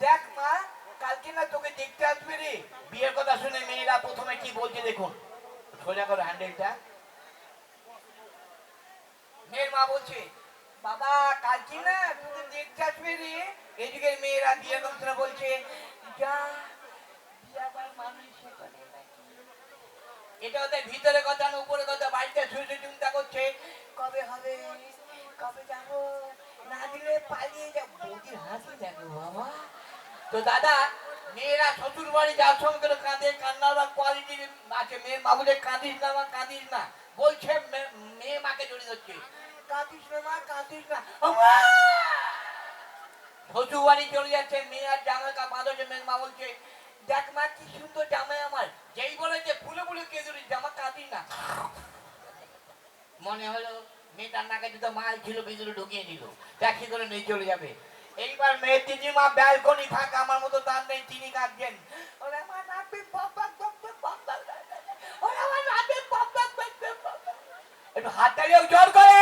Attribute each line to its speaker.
Speaker 1: দেখ মা, কালকে না তোকে দেখতে আসবে রে। বিয়ের কথা শুনে মেয়েরা প্রথমে কি বলছে দেখুন। সোজা করো হ্যান্ডেলটা। মেয়ের মা বলছে, বাবা কালকে না তোকে দেখতে আসবে রে। এদিকে মেয়েরা বিয়ের কথা শুনে বলছে, যা বিয়ে আবার মানুষ সেখানে নাকি। এটা ওদের ভিতরে কথা না উপরে কথা। বাড়িতে শুয়ে শুয়ে চিন্তা করছে, কবে হবে, কবে যাবো, না দিলে পালিয়ে যাবো। বৌদির হাসি দেখো বাবা। তো দাদা, মেয়েরা শ্বশুর বাড়ি যাওয়ার সময় করে কাঁদে, কান্নার কোয়ালিটির আছে। মেয়ের মা বলে, কাঁদিস না মা, কাঁদিস না। বলছে মেয়ে মাকে জড়িয়ে ধরছে, কাঁদিস না মা, কাঁদিস না। শ্বশুর বাড়ি চলে যাচ্ছে, মেয়ে আর জামাই বাঁধছে। মেয়ের মা বলছে, দেখ মা কি সুন্দর জামাই আমার। যেই বলেছে ফুলে ফুলে কেঁদে ধরিস, জামা কাঁদিস না। মনে হলো মেয়েটার নাকে দুটো মাল ছিল, ভিতরে ঢুকিয়ে নিল, ট্যাক্সি করে নিয়ে চলে যাবে। এইবার মেয়ের দিদিমা ব্যালকনি ফাঁকা, আমার মতো দাঁত নেই, তিনি কাঁদছেন। ওরে আমার নাতি পক পক পক পক পক, ওরে আমার নাতি পক পক পক পক। একটু হাততালিও জোর করে।